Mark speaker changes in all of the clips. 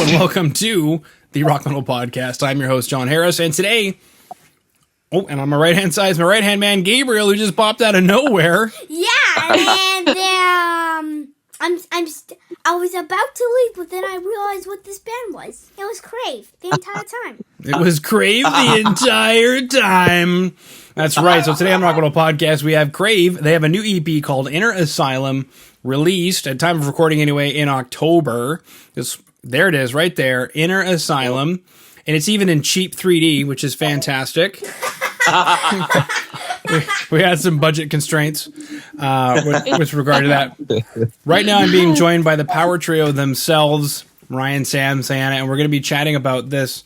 Speaker 1: and welcome to the Rock Metal Podcast. I'm your host, John Harris, and today, and on my right-hand side is my right-hand man, Gabriel, who just popped out of nowhere.
Speaker 2: Yeah, and I was about to leave, but then I realized what this band was. It was KRAVE the entire time.
Speaker 1: It was KRAVE the entire time. That's right. So today on Rock Metal Podcast, we have KRAVE. They have a new EP called Inner Asylum, released at time of recording anyway in October. There it is, right there, Inner Asylum, and it's even in cheap 3D, which is fantastic. we had some budget constraints with regard to that. Right now, I'm being joined by the power trio themselves, Ryan, Sam, Siana, and we're going to be chatting about this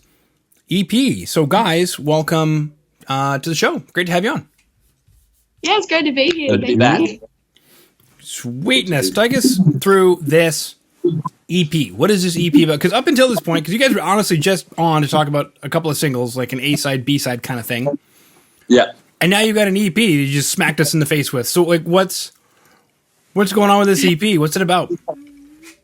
Speaker 1: EP. So, guys, welcome to the show. Great to have you on.
Speaker 3: Yeah, it's great to be here.
Speaker 4: Good to be back.
Speaker 1: Sweetness. Take us through this EP. What is this EP about? Because up until this point, because you guys were honestly just on to talk about a couple of singles, like an A-side, B-side kind of thing.
Speaker 4: Yeah.
Speaker 1: And now you've got an EP that you just smacked us in the face with. So, like, what's going on with this EP? What's it about?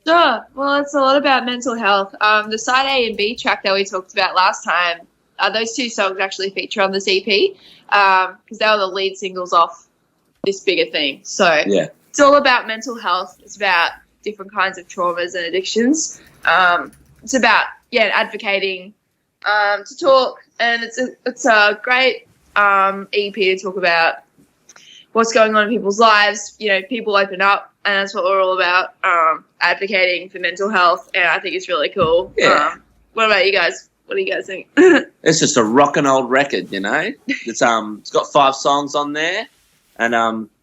Speaker 3: Sure. Well, it's a lot about mental health. The side A and B track that we talked about last time, those two songs actually feature on this EP because they were the lead singles off this bigger thing. So
Speaker 4: Yeah.
Speaker 3: it's all about mental health. It's about different kinds of traumas and addictions. It's about, advocating to talk. And it's a great EP to talk about what's going on in people's lives. You know, people open up, and that's what we're all about, advocating for mental health, and I think it's really cool.
Speaker 4: Yeah.
Speaker 3: What about you guys? What do you guys think?
Speaker 4: It's just a rockin' old record, you know? It's got 5 songs on there, and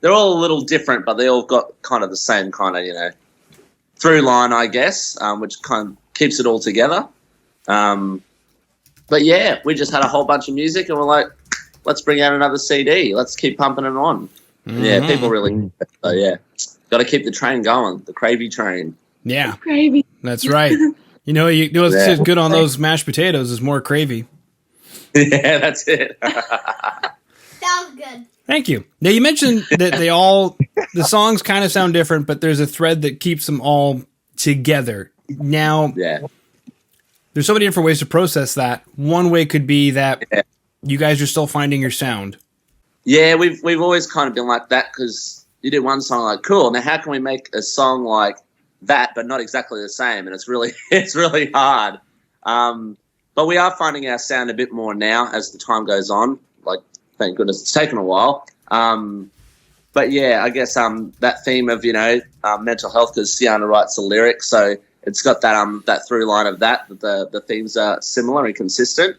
Speaker 4: they're all a little different, but they all got kind of the same kind of, through line, I guess, which kind of keeps it all together. But yeah, we just had a whole bunch of music, and we're like, let's bring out another CD. Let's keep pumping it on. Mm-hmm. Yeah, people really. So yeah, got to keep the train going, the KRAVE train.
Speaker 1: Yeah,
Speaker 3: KRAVE.
Speaker 1: That's right. You know what's good on those mashed potatoes is more KRAVE.
Speaker 4: Yeah, that's it.
Speaker 2: That was good.
Speaker 1: Thank you. Now, you mentioned that the songs kind of sound different, but there's a thread that keeps them all together. Now, there's so many different ways to process that. One way could be that you guys are still finding your sound.
Speaker 4: Yeah, we've always kind of been like that because you did one song like, cool, now how can we make a song like that but not exactly the same? And it's really hard. But we are finding our sound a bit more now as the time goes on. Like, thank goodness it's taken a while. But yeah, I guess that theme of, mental health, because Siana writes the lyrics, so it's got that through line of that the themes are similar and consistent.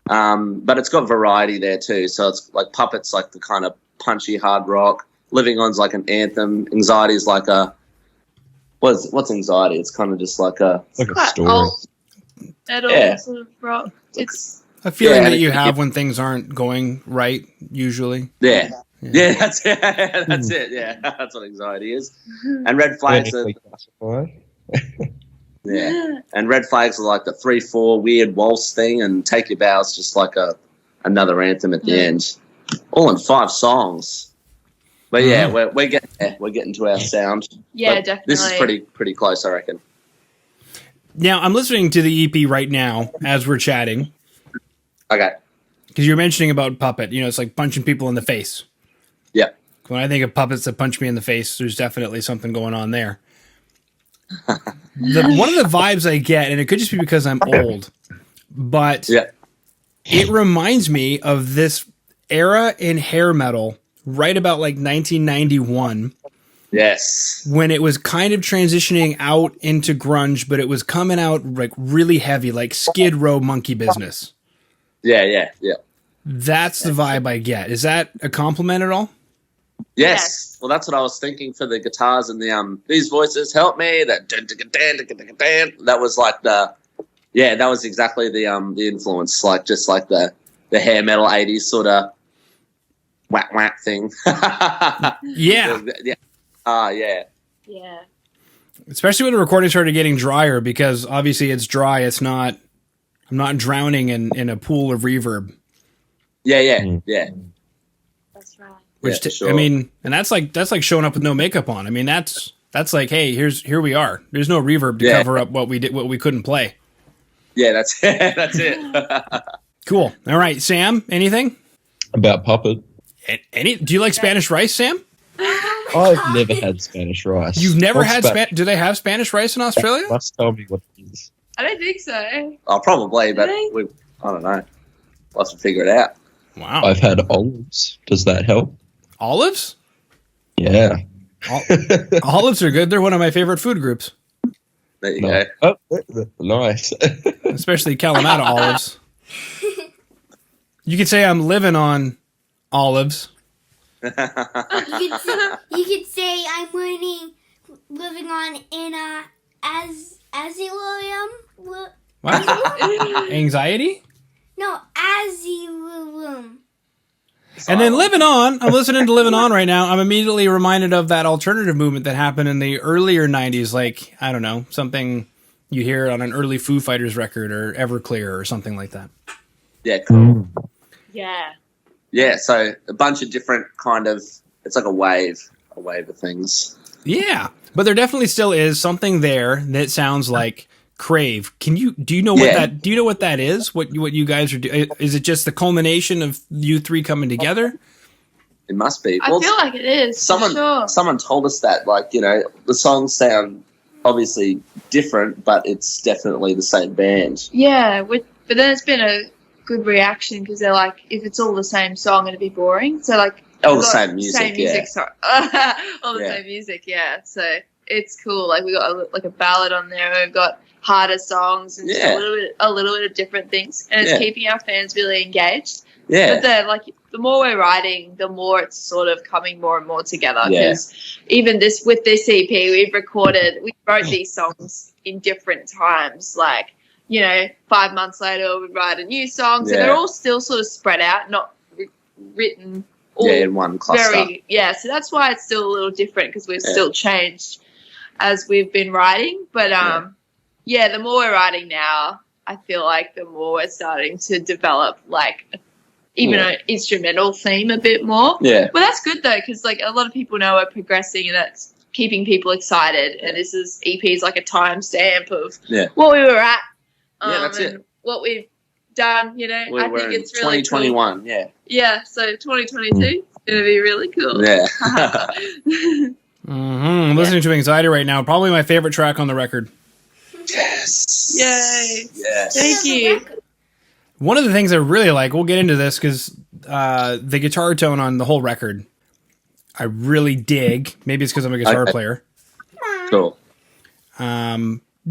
Speaker 4: But it's got variety there too. So it's like Puppet's like the kind of punchy hard rock. Living On's like an anthem. Anxiety is like a what's Anxiety? It's kind of just like a
Speaker 3: story. Old metal sort of rock. It's
Speaker 1: a feeling that you have when things aren't going right. Usually.
Speaker 4: Yeah, that's it. That's it. Yeah, that's what Anxiety is. And Red Flags are. Yeah, and Red Flags are like the 3/4 weird waltz thing, and Take Your Bow is just like another anthem at the end, all in 5 songs. But yeah, we're getting there. We're getting to our sound.
Speaker 3: Yeah,
Speaker 4: but
Speaker 3: definitely.
Speaker 4: This is pretty close, I reckon.
Speaker 1: Now I'm listening to the EP right now as we're chatting.
Speaker 4: Okay.
Speaker 1: Because you're mentioning about Puppet, it's like punching people in the face.
Speaker 4: Yeah.
Speaker 1: When I think of puppets that punch me in the face, there's definitely something going on there. One of the vibes I get, and it could just be because I'm old, but it reminds me of this era in hair metal right about like 1991.
Speaker 4: Yes.
Speaker 1: When it was kind of transitioning out into grunge, but it was coming out like really heavy, like Skid Row Monkey Business.
Speaker 4: Yeah.
Speaker 1: That's the vibe I get. Is that a compliment at all?
Speaker 4: Yes. Well, that's what I was thinking for the guitars and the these voices help me. That was like that was exactly the influence, like just like the hair metal 80s sort of whack thing.
Speaker 1: Yeah.
Speaker 3: Yeah.
Speaker 1: Especially when the recording started getting drier, because obviously it's dry. I'm not drowning in a pool of reverb.
Speaker 4: Yeah.
Speaker 3: That's right.
Speaker 1: Which
Speaker 4: sure.
Speaker 1: I mean, and that's like showing up with no makeup on. I mean, that's like, hey, here we are. There's no reverb to cover up what we couldn't play.
Speaker 4: Yeah, that's it. That's it.
Speaker 1: Cool. All right, Sam, anything?
Speaker 5: About Puppet.
Speaker 1: Do you like Spanish rice, Sam?
Speaker 5: I've never had Spanish rice.
Speaker 1: You've never
Speaker 5: What's
Speaker 1: had
Speaker 5: Spa-
Speaker 1: Do they have Spanish rice in Australia?
Speaker 5: Must tell me what it is.
Speaker 3: I don't think so.
Speaker 4: Oh, probably, but
Speaker 3: Really?
Speaker 4: I don't know. We'll have to figure it out.
Speaker 1: Wow.
Speaker 5: I've had olives. Does that help?
Speaker 1: Olives?
Speaker 5: Yeah.
Speaker 1: Olives are good. They're one of my favorite food groups,
Speaker 4: There you
Speaker 5: No.
Speaker 4: go.
Speaker 5: Oh, nice.
Speaker 1: especially Kalamata olives. You could say I'm living on olives.
Speaker 2: You could say I'm living on Inner Asylum.
Speaker 1: What? Anxiety?
Speaker 2: No, Asylum.
Speaker 1: And then Living On, I'm listening to Living On right now. I'm immediately reminded of that alternative movement that happened in the earlier 90s, like, I don't know, something you hear on an early Foo Fighters record or Everclear or something like that.
Speaker 4: Yeah, cool.
Speaker 3: Yeah.
Speaker 4: Yeah, so a bunch of different kind of, it's like a wave of things.
Speaker 1: Yeah, but there definitely still is something there that sounds like KRAVE. Do you know what that is? What you guys are doing? Is it just the culmination of you three coming together?
Speaker 4: It must be.
Speaker 3: I feel like it is.
Speaker 4: Someone told us that, like, you know, the songs sound obviously different, but it's definitely the same band.
Speaker 3: Yeah, but then it's been a good reaction because they're like, if it's all the same song, it'd be boring. So like,
Speaker 4: all the same music, yeah.
Speaker 3: Sorry. All the same music, yeah. So it's cool. Like we got a ballad on there. We've got harder songs and just a little bit of different things, and it's keeping our fans really engaged.
Speaker 4: Yeah.
Speaker 3: But then, like, the more we're writing, the more it's sort of coming more and more together. Because even with this EP, we wrote these songs in different times. Like, you know, 5 months later, we write a new song. So they're all still sort of spread out, not written all
Speaker 4: in one cluster.
Speaker 3: So that's why it's still a little different because we've still changed as we've been writing. But, the more we're writing now, I feel like the more we're starting to develop, like, even an instrumental theme a bit more. Yeah. Well, that's good, though, because, like, a lot of people know we're progressing and that's keeping people excited. And this EP is like a timestamp of what we were at.
Speaker 4: That's it.
Speaker 3: What we've done, you know. I think it's really
Speaker 4: 2021,
Speaker 3: cool. Yeah, so 2022 is going to be really cool.
Speaker 4: Yeah.
Speaker 1: I'm listening to Anxiety right now. Probably my favorite track on the record.
Speaker 4: Yes.
Speaker 3: Yay.
Speaker 4: Yes.
Speaker 3: Thank you.
Speaker 1: One of the things I really like, we'll get into this because the guitar tone on the whole record, I really dig. Maybe it's because I'm a guitar player.
Speaker 4: Cool.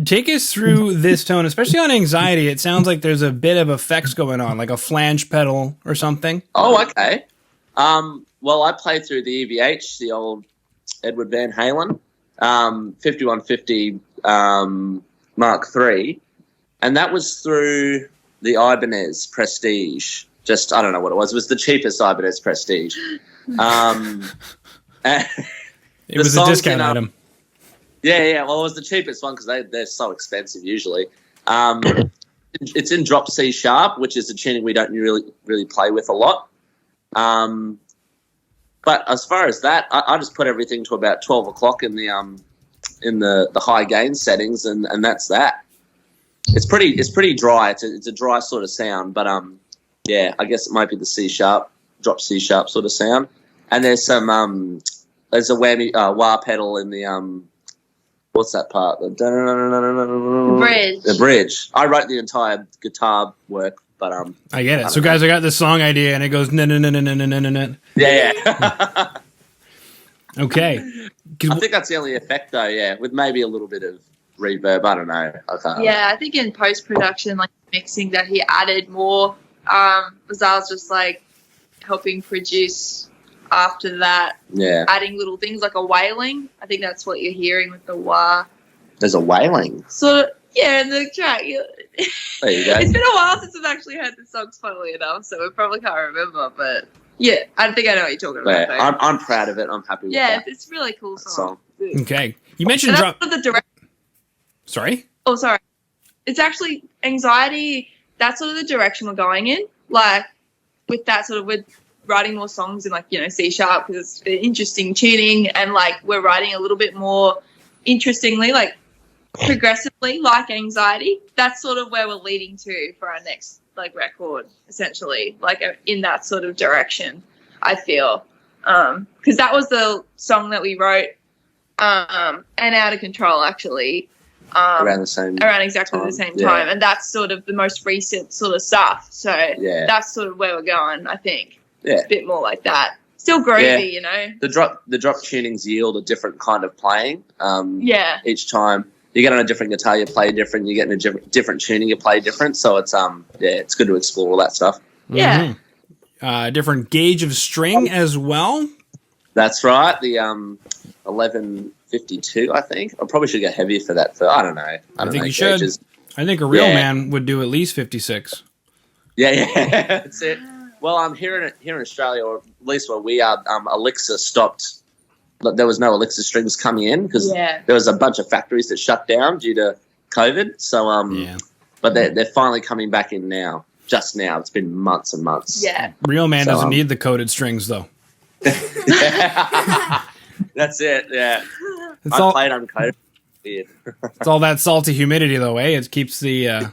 Speaker 1: Take us through this tone, especially on Anxiety. It sounds like there's a bit of effects going on, like a flange pedal or something.
Speaker 4: Oh, okay. Well, I played through the EVH, the old Edward Van Halen, 5150 Mark III, and that was through the Ibanez Prestige. Just, I don't know what it was. It was the cheapest Ibanez Prestige.
Speaker 1: It was a discount item.
Speaker 4: Yeah. Well, it was the cheapest one because they're so expensive usually. It's in drop C sharp, which is a tuning we don't really play with a lot. But as far as that, I just put everything to about 12 o'clock in the high gain settings, and that's that. It's pretty dry. It's a dry sort of sound, but I guess it might be the C sharp, drop C sharp sort of sound. And there's some there's a whammy wah pedal in the what's that part? The
Speaker 3: bridge.
Speaker 4: The bridge. I wrote the entire guitar work, but
Speaker 1: I get it. So guys, I got this song idea, and it goes na na na na na na na na.
Speaker 4: Yeah.
Speaker 1: Okay.
Speaker 4: I think that's the only effect, though. Yeah, with maybe a little bit of reverb. I don't know.
Speaker 3: I think in post production, like mixing, that he added more. Was I was just like helping produce after that.
Speaker 4: Yeah.
Speaker 3: Adding little things like a wailing. I think that's what you're hearing with the wah.
Speaker 4: There's a wailing.
Speaker 3: Sort of. Yeah, in the track.
Speaker 4: There you go.
Speaker 3: It's been a while since I've actually heard the songs, funnily enough, so I probably can't remember. But yeah, I think I know what you're talking about.
Speaker 4: Yeah, I'm proud of it. I'm happy with that.
Speaker 3: Yeah, it's a really cool song.
Speaker 1: Okay, you mentioned drop. Sorry.
Speaker 3: Oh, sorry. It's actually Anxiety. That's sort of the direction we're going in. Like with that sort of, we're writing more songs in, like, you know, C sharp because it's interesting tuning, and like we're writing a little bit more interestingly, like progressively like anxiety. That's sort of where we're leading to for our next like record, essentially, like in that sort of direction. I feel because that was the song that we wrote, and Out of Control actually. Around exactly the same time, and that's sort of the most recent sort of stuff. So that's sort of where we're going, I think. Yeah, a bit more like that. Still groovy, you know.
Speaker 4: The drop tunings yield a different kind of playing. Each time you get on a different guitar, you play different. You get in a different tuning, you play different. So it's it's good to explore all that stuff.
Speaker 3: Yeah.
Speaker 1: Different gauge of string as well.
Speaker 4: That's right. The 1152, I think. I probably should go heavier for that. I don't know.
Speaker 1: I think you should. I think a real man would do at least 56.
Speaker 4: Yeah, that's it. Well, I'm here in Australia, or at least where we are. Elixir stopped. There was no Elixir strings coming in because there was a bunch of factories that shut down due to COVID. So, but they're finally coming back in now. Just now, it's been months and months.
Speaker 3: Yeah,
Speaker 1: real man doesn't need the coded strings though.
Speaker 4: That's it. Yeah, I played uncoded.
Speaker 1: It's all that salty humidity though, eh? It keeps the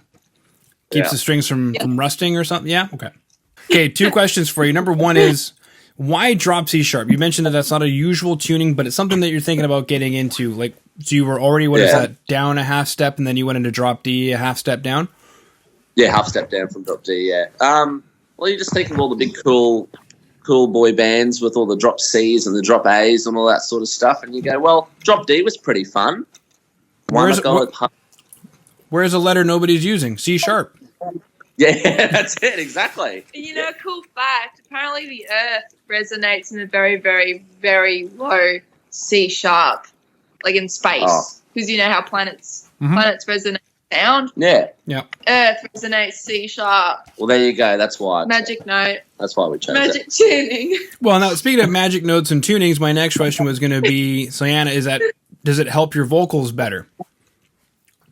Speaker 1: strings from rusting or something. Yeah. Okay. 2 questions for you. Number 1 is why drop C sharp? You mentioned that that's not a usual tuning, but it's something that you're thinking about getting into. Like, so you were already is that down a half step, and then you went into drop D a half step down.
Speaker 4: Yeah, half step down from drop D. Yeah. Well, you just think of all the big cool boy bands with all the drop C's and the drop A's and all that sort of stuff, and you go, well, drop D was pretty fun. Where's
Speaker 1: a letter nobody's using? C sharp.
Speaker 4: Yeah, that's it, exactly.
Speaker 3: You know, a cool fact, apparently the Earth resonates in a very, very, very low C sharp, like in space. Because you know how planets resonate sound?
Speaker 4: Yeah.
Speaker 3: Earth resonates C sharp.
Speaker 4: Well, there you go. That's why.
Speaker 3: Magic note.
Speaker 4: That's why we chose
Speaker 3: Magic tuning.
Speaker 1: Well, now, speaking of magic notes and tunings, my next question was going to be, Siana, does it help your vocals better?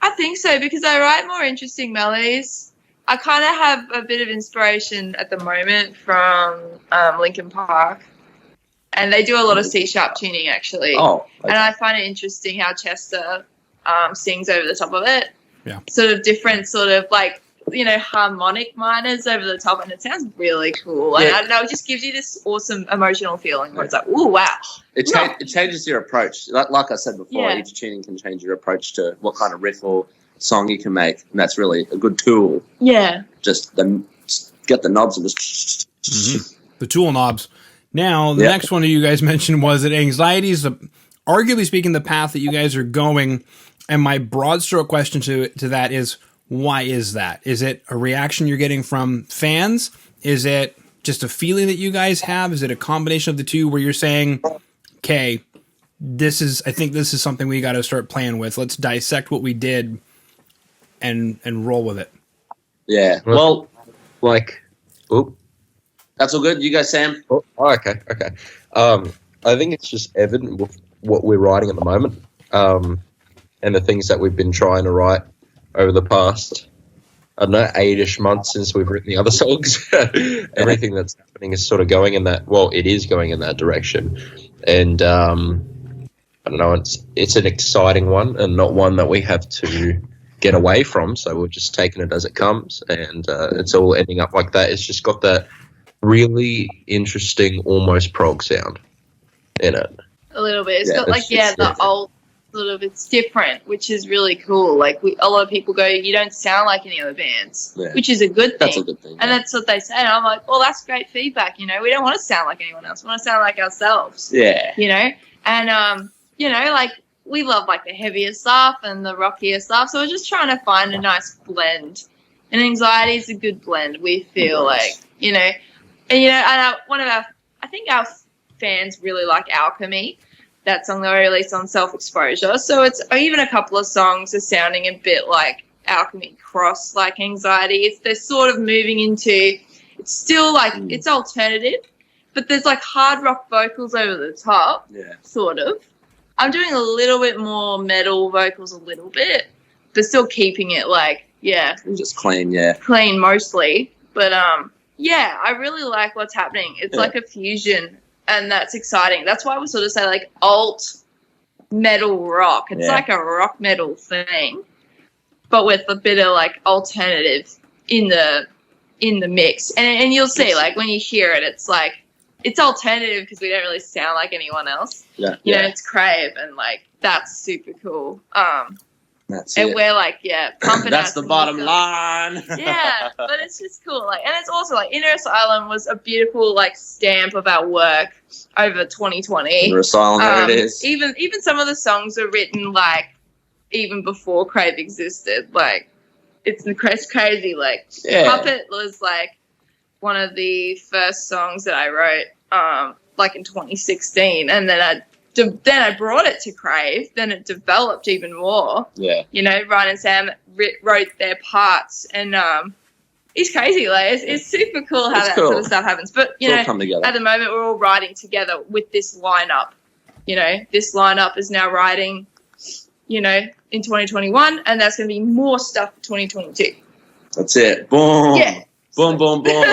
Speaker 3: I think so, because I write more interesting melodies. I kind of have a bit of inspiration at the moment from Linkin Park, and they do a lot of C-sharp tuning, actually.
Speaker 4: Oh, okay.
Speaker 3: And I find it interesting how Chester sings over the top of it.
Speaker 1: Yeah.
Speaker 3: Sort of different sort of, like, you know, harmonic minors over the top, and it sounds really cool. And I don't know, it just gives you this awesome emotional feeling where it's like, ooh, wow.
Speaker 4: It changes your approach. Like I said before, each tuning can change your approach to what kind of riff or song you can make, and that's really a good tool.
Speaker 3: Yeah.
Speaker 4: Just get the knobs and just...
Speaker 1: The tool knobs. Now, the next one that you guys mentioned was that anxiety is, arguably speaking, the path that you guys are going, and my broad stroke question to that is, why is that? Is it a reaction you're getting from fans? Is it just a feeling that you guys have? Is it a combination of the two where you're saying, okay, I think this is something we got to start playing with. Let's dissect what we did and roll with it.
Speaker 4: Yeah. Well,
Speaker 5: that's
Speaker 4: all good. You go, Sam.
Speaker 5: Okay. I think it's just evident with what we're writing at the moment, and the things that we've been trying to write over the past, I don't know, 8-ish months since we've written the other songs. Everything that's happening is sort of going in that, it is going in that direction. And I don't know, it's an exciting one and not one that we have to get away from. So we're just taking it as it comes, and it's all ending up like that. It's just got that really interesting, almost prog sound in it.
Speaker 3: A little bit. It's got the old sort of, it's different, which is really cool. Like a lot of people go, you don't sound like any other bands, which is a good thing.
Speaker 4: That's a good thing.
Speaker 3: And that's what they say. And I'm like, well, that's great feedback. You know, we don't want to sound like anyone else. We want to sound like ourselves.
Speaker 4: Yeah.
Speaker 3: You know, and, you know, like we love like the heavier stuff and the rockier stuff. So we're just trying to find a nice blend. And anxiety is a good blend, we feel like, you know. And, you know, and I think our fans really like Alchemy, that song that we released on Self-Exposure. So it's even a couple of songs are sounding a bit like Alchemy cross, like Anxiety. They're sort of moving into, it's still like, it's alternative, but there's like hard rock vocals over the top, sort of. I'm doing a little bit more metal vocals a little bit, but still keeping it like,
Speaker 4: just clean,
Speaker 3: clean mostly. But I really like what's happening. It's like a fusion, and that's exciting. That's why we sort of say like alt metal rock. It's like a rock metal thing, but with a bit of like alternative in the mix. And you'll see, like, when you hear it, it's like, it's alternative because we don't really sound like anyone else.
Speaker 4: Yeah.
Speaker 3: You know, it's KRAVE, and like that's super cool.
Speaker 4: That's
Speaker 3: and
Speaker 4: it.
Speaker 3: we're like, pumping
Speaker 4: That's
Speaker 3: out
Speaker 4: the
Speaker 3: some
Speaker 4: bottom
Speaker 3: stuff.
Speaker 4: line.
Speaker 3: Yeah, but it's just cool. Like, and it's also like Inner Asylum was a beautiful like stamp of our work over 2020.
Speaker 4: Inner Asylum, there it is.
Speaker 3: Even some of the songs are written like even before KRAVE existed. Like, it's crazy. Like, Puppet was like one of the first songs that I wrote, like in 2016, and then I brought it to KRAVE. Then it developed even more.
Speaker 4: Yeah.
Speaker 3: You know, Ryan and Sam wrote their parts, and it's crazy. Like, it's super cool how that sort of stuff happens. But you know,
Speaker 4: come together.
Speaker 3: at the moment we're all writing together with this lineup. You know, this lineup is now writing, you know, in 2021, and that's going to be more stuff for 2022.
Speaker 4: That's it. Boom.
Speaker 3: Yeah.
Speaker 4: Boom, boom, boom.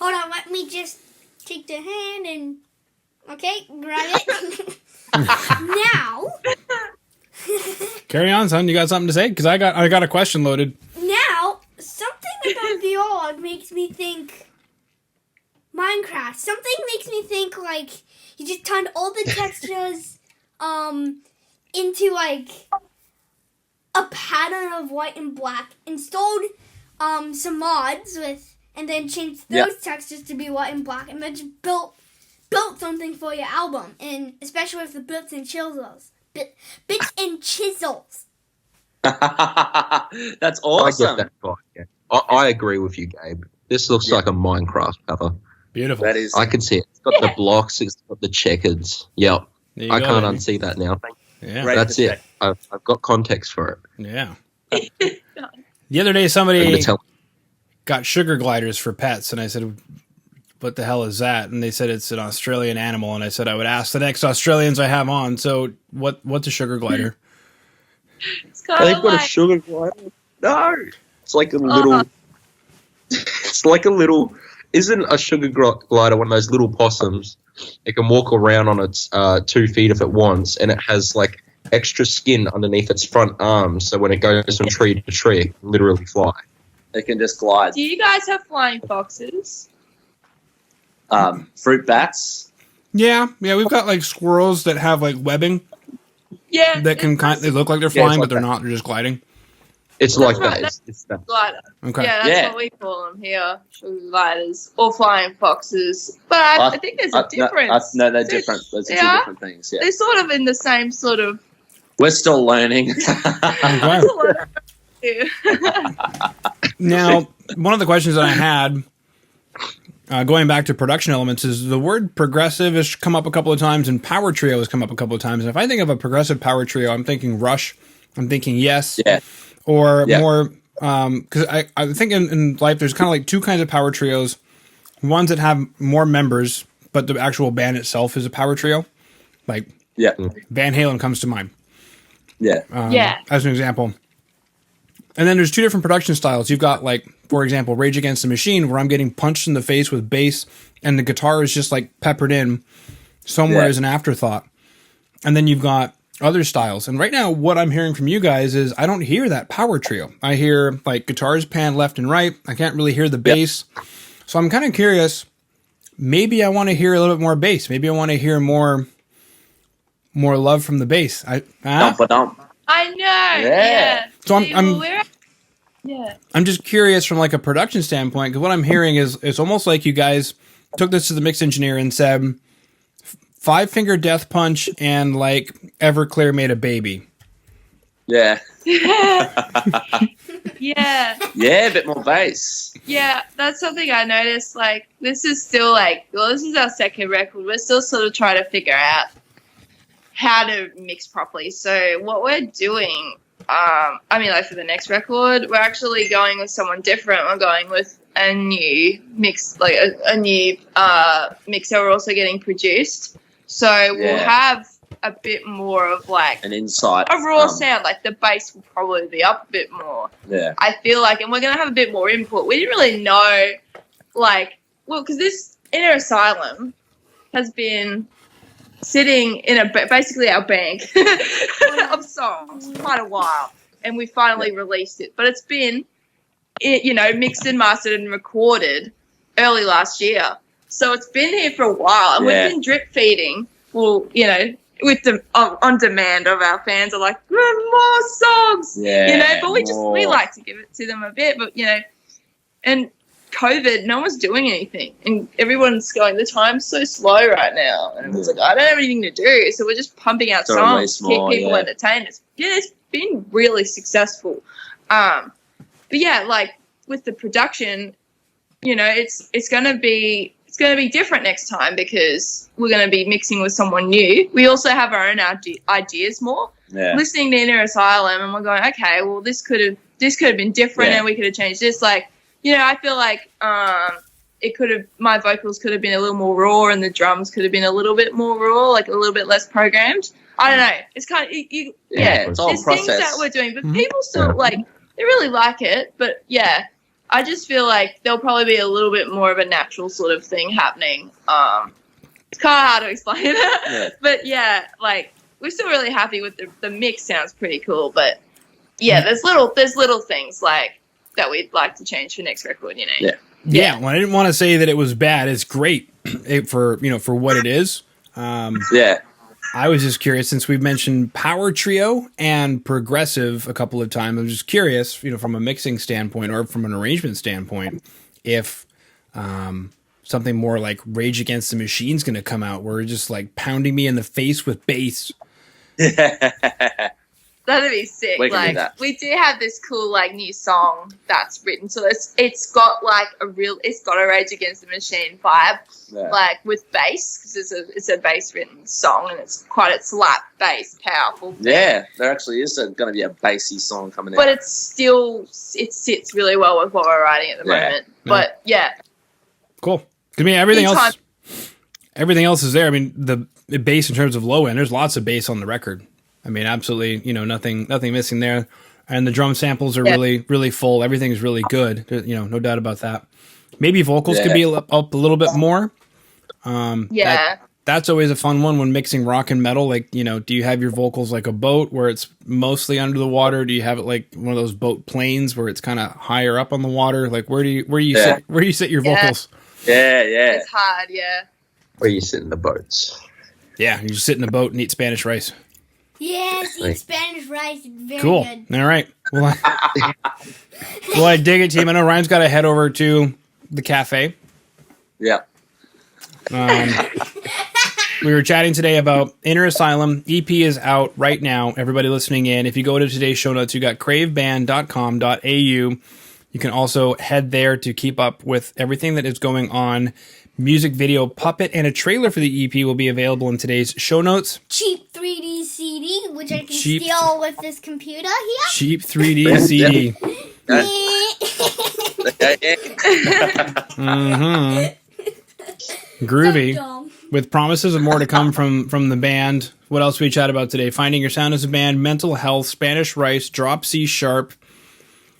Speaker 2: Hold on, let me just take the hand and grab it. Now.
Speaker 1: Carry on, son. You got something to say? Because I got a question loaded.
Speaker 2: Now, something about the org makes me think Minecraft. Something makes me think like you just turned all the textures into like a pattern of white and black, installed some mods with, and then changed those textures to be white and black, and then just built something for your album, and especially with the bits and chisels. Bits and chisels.
Speaker 4: That's awesome.
Speaker 5: I get that part, yeah. I agree with you, Gabe. This looks like a Minecraft cover.
Speaker 1: Beautiful.
Speaker 4: That is.
Speaker 5: I can see it. It's got the blocks. It's got the checkers. Yep. I can't unsee that now.
Speaker 1: Yeah.
Speaker 4: Great
Speaker 5: That's it.
Speaker 4: check.
Speaker 5: I've got context for it.
Speaker 1: Yeah. The other day, somebody got sugar gliders for pets, and I said, what the hell is that? And they said it's an Australian animal, and I said I would ask the next Australians I have on. So what's a sugar glider?
Speaker 3: It's kind
Speaker 5: They've
Speaker 3: of
Speaker 5: got
Speaker 3: like
Speaker 5: a sugar glider. No, it's like a little. It's like a little. Isn't a sugar glider one of those little possums? It can walk around on its 2 feet if it wants, and it has like extra skin underneath its front arms, so when it goes from tree to tree, it can literally fly.
Speaker 4: They can just glide.
Speaker 3: Do you guys have flying foxes?
Speaker 4: Fruit bats.
Speaker 1: Yeah. We've got like squirrels that have like webbing
Speaker 3: Yeah.
Speaker 1: that can they look like they're
Speaker 5: Yeah,
Speaker 1: flying,
Speaker 5: it's
Speaker 1: but they're
Speaker 5: like
Speaker 1: not. They're just gliding.
Speaker 5: It's like
Speaker 3: right,
Speaker 5: that. It's that.
Speaker 3: glider.
Speaker 1: Okay.
Speaker 3: Yeah, that's what we call them here, sugar gliders or flying foxes. But I think there's a difference.
Speaker 4: No, they're different. Those are two different things. Yeah.
Speaker 3: They're sort of in the same sort of.
Speaker 4: We're still learning.
Speaker 1: Okay. Now, one of the questions that I had, going back to production elements, is the word progressive has come up a couple of times, and power trio has come up a couple of times. And if I think of a progressive power trio, I'm thinking Rush, I'm thinking Yes, or more, because I think in life there's kind of like two kinds of power trios. Ones that have more members, but the actual band itself is a power trio. Like Van Halen comes to mind. As an example. And then there's two different production styles. You've got, like, for example, Rage Against the Machine, where I'm getting punched in the face with bass, and the guitar is just, like, peppered in somewhere as an afterthought. And then you've got other styles. And right now, what I'm hearing from you guys is I don't hear that power trio. I hear, like, guitars pan left and right. I can't really hear the bass. So I'm kind of curious. Maybe I want to hear a little bit more bass. Maybe I want to hear more love from the bass.
Speaker 3: I know. Yeah.
Speaker 1: So I'm just curious from like a production standpoint, because what I'm hearing is it's almost like you guys took this to the mix engineer and said 5 Finger Death Punch and like Everclear made a baby.
Speaker 3: Yeah.
Speaker 4: A bit more bass.
Speaker 3: Yeah, that's something I noticed. Like, this is still like, well, this is our second record. We're still sort of trying to figure out how to mix properly. So what we're doing, like for the next record, we're actually going with someone different. We're going with a new mix, like a new mixer. We're also getting produced. So we'll have a bit more of like
Speaker 4: an insight,
Speaker 3: a raw sound. Like the bass will probably be up a bit more.
Speaker 4: Yeah,
Speaker 3: I feel like, and we're gonna have a bit more input. We didn't really know, like, well, because this Inner Asylum has been sitting in basically our bank of songs for quite a while, and we finally released it. But it's been, mixed and mastered and recorded early last year. So it's been here for a while, and we've been drip feeding. Well, with the on demand of our fans are like, more songs, but we like to give it to them a bit, but and COVID, no one's doing anything, and everyone's going, the time's so slow right now, and everyone's like, I don't have anything to do, so we're just pumping out songs to keep people entertained. It's been really successful, but like with the production, it's gonna be different next time because we're going to be mixing with someone new. We also have our own ideas more. Yeah. Listening to Inner Asylum, and we're going, okay, well, this could have been different, and we could have changed this. Like, I feel like my vocals could have been a little more raw, and the drums could have been a little bit more raw, like a little bit less programmed. I don't know. It's kind of
Speaker 4: it's all
Speaker 3: there's
Speaker 4: process.
Speaker 3: things that we're doing, but people still they really like it. But I just feel like there'll probably be a little bit more of a natural sort of thing happening. It's kind of hard to explain, but we're still really happy with the mix. Sounds pretty cool, but there's little things like that we'd like to change for next record.
Speaker 1: Well, I didn't want to say that it was bad. It's great for what it is. I was just curious, since we've mentioned power trio and progressive a couple of times. I'm just curious, from a mixing standpoint or from an arrangement standpoint, if something more like Rage Against the Machine's going to come out, where it's just like pounding me in the face with bass.
Speaker 3: That'd be sick. We do have this cool new song that's written, so it's got a Rage Against the Machine vibe, with bass, because it's a bass written song, and it's quite a slap bass, powerful thing.
Speaker 4: Yeah, there actually is going to be a bassy song coming out,
Speaker 3: but it sits really well with what we're writing at the moment. But
Speaker 1: cool. I mean, everything else is there. I mean, the bass in terms of low end, there's lots of bass on the record. I mean, absolutely, nothing missing there. And the drum samples are really, really full. Everything's really good. No doubt about that. Maybe vocals could be up a little bit more. That's always a fun one when mixing rock and metal. Like, do you have your vocals like a boat where it's mostly under the water? Do you have it like one of those boat planes where it's kind of higher up on the water? Like, where do you sit your vocals?
Speaker 3: It's hard,
Speaker 5: Where you sit in the boats.
Speaker 1: Yeah, you just sit in a boat and eat Spanish rice.
Speaker 2: Yes, eat Spanish rice. Very
Speaker 1: cool.
Speaker 2: Good.
Speaker 1: All right. Well, I dig it, team. I know Ryan's got to head over to the cafe.
Speaker 4: Yeah.
Speaker 1: We were chatting today about Inner Asylum. EP is out right now. Everybody listening in, if you go to today's show notes, you got kraveband.com.au. You can also head there to keep up with everything that is going on. Music video, puppet, and a trailer for the EP will be available in today's show notes.
Speaker 2: Cheap 3D CD, which I can steal with this computer here.
Speaker 1: Cheap 3D CD. Groovy. With promises of more to come from the band. What else we chat about today? Finding your sound as a band, mental health, Spanish rice, drop C sharp.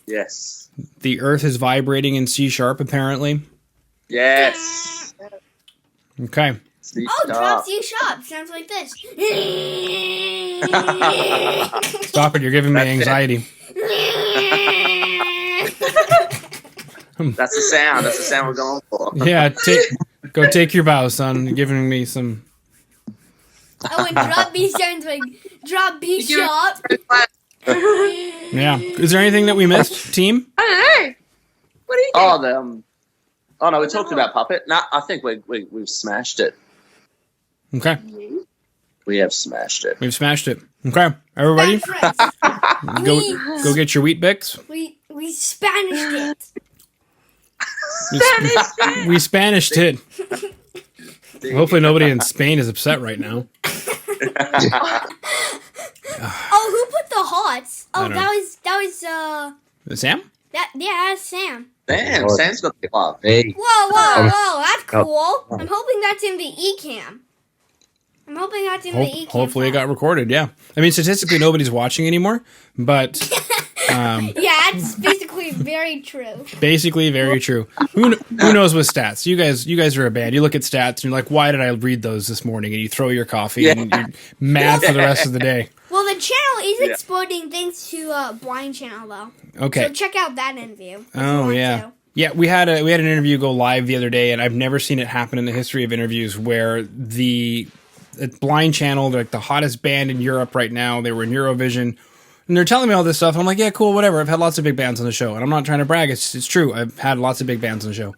Speaker 4: Yes.
Speaker 1: The earth is vibrating in C sharp, apparently.
Speaker 4: Yes.
Speaker 1: Okay.
Speaker 2: Drop C sharp. Sounds like this.
Speaker 1: Stop it. You're giving me anxiety.
Speaker 4: That's the sound. That's the sound we're going for.
Speaker 1: Yeah. Go take your bow, son. You're giving me some.
Speaker 2: Oh, and drop B sounds like drop B sharp.
Speaker 1: Yeah. Is there anything that we missed, team?
Speaker 3: I don't know. What do you think?
Speaker 4: Oh no, we talked about puppet. No, I think we've smashed it.
Speaker 1: Okay.
Speaker 4: We have smashed it.
Speaker 1: We've smashed it. Okay. Everybody, go get your Wheat Bix.
Speaker 2: We Spanished it.
Speaker 1: We Spanished it. Hopefully nobody in Spain is upset right now.
Speaker 2: Oh, who put the hearts? Oh, that was
Speaker 1: Sam?
Speaker 2: That's Sam.
Speaker 4: Damn, Sam's got the love.
Speaker 5: Hey.
Speaker 2: Whoa, that's cool. I'm hoping that's in the eCam.
Speaker 1: Hopefully it got recorded, yeah. I mean, statistically, nobody's watching anymore, but...
Speaker 2: yeah, that's basically basically very true.
Speaker 1: Basically, very true. Who knows with stats? You guys are a band. You look at stats and you're like, why did I read those this morning? And you throw your coffee and you're mad for the rest of the day.
Speaker 2: Well, the channel is exploding thanks to Blind Channel though.
Speaker 1: Okay.
Speaker 2: So check out that interview. if you
Speaker 1: Oh
Speaker 2: want
Speaker 1: yeah.
Speaker 2: to.
Speaker 1: Yeah, we had an interview go live the other day, and I've never seen it happen in the history of interviews where the Blind Channel, they're like the hottest band in Europe right now. They were in Eurovision, and they're telling me all this stuff. I'm like, yeah, cool, whatever. I've had lots of big bands on the show, and I'm not trying to brag. It's true. I've had lots of big bands on the show.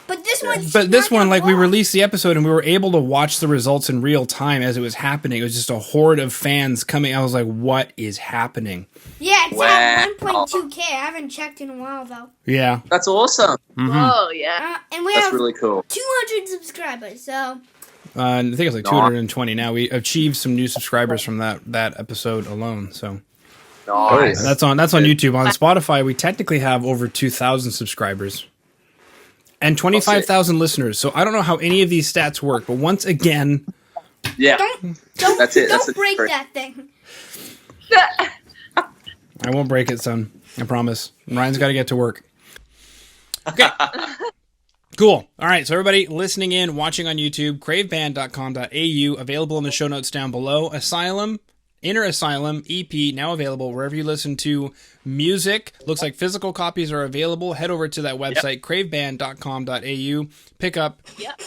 Speaker 2: But this
Speaker 1: one, like, we released the episode, and we were able to watch the results in real time as it was happening. It was just a horde of fans coming. I was like, what is happening?
Speaker 2: Yeah, it's
Speaker 4: Wow.
Speaker 2: at 1.2K. I haven't checked in a while though.
Speaker 1: Yeah.
Speaker 4: That's awesome.
Speaker 3: Oh yeah.
Speaker 2: And we
Speaker 4: That's
Speaker 2: have
Speaker 4: really cool.
Speaker 2: 200 subscribers. So
Speaker 1: I think it's like 220 now. We achieved some new subscribers from that episode alone. So
Speaker 4: Nice.
Speaker 1: that's on YouTube. On Spotify, we technically have over 2,000 subscribers and 25,000 listeners. So I don't know how any of these stats work, but once again,
Speaker 4: Yeah.
Speaker 2: don't
Speaker 4: That's it. That's
Speaker 2: don't
Speaker 4: the
Speaker 2: break
Speaker 4: trick.
Speaker 2: that thing.
Speaker 1: I won't break it, son. I promise. Ryan's got to get to work. Okay. Cool. All right. So everybody listening in, watching on YouTube, kraveband.com.au, available in the show notes down below. Asylum, Inner Asylum, EP, now available wherever you listen to music. Looks like physical copies are available. Head over to that website, kraveband.com.au. Pick up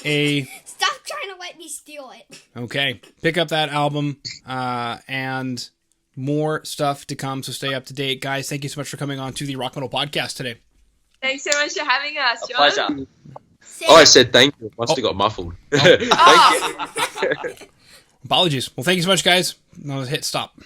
Speaker 1: a...
Speaker 2: Stop trying to let me steal it.
Speaker 1: Okay. Pick up that album, and more stuff to come, so stay up to date. Guys, thank you so much for coming on to the Rock Metal Podcast today.
Speaker 3: Thanks so much for having us,
Speaker 4: A
Speaker 3: John.
Speaker 4: pleasure.
Speaker 5: Oh, I said thank you. Must have got muffled. Thank you.
Speaker 3: Oh.
Speaker 1: Apologies. Well, thank you so much, guys. Now hit stop.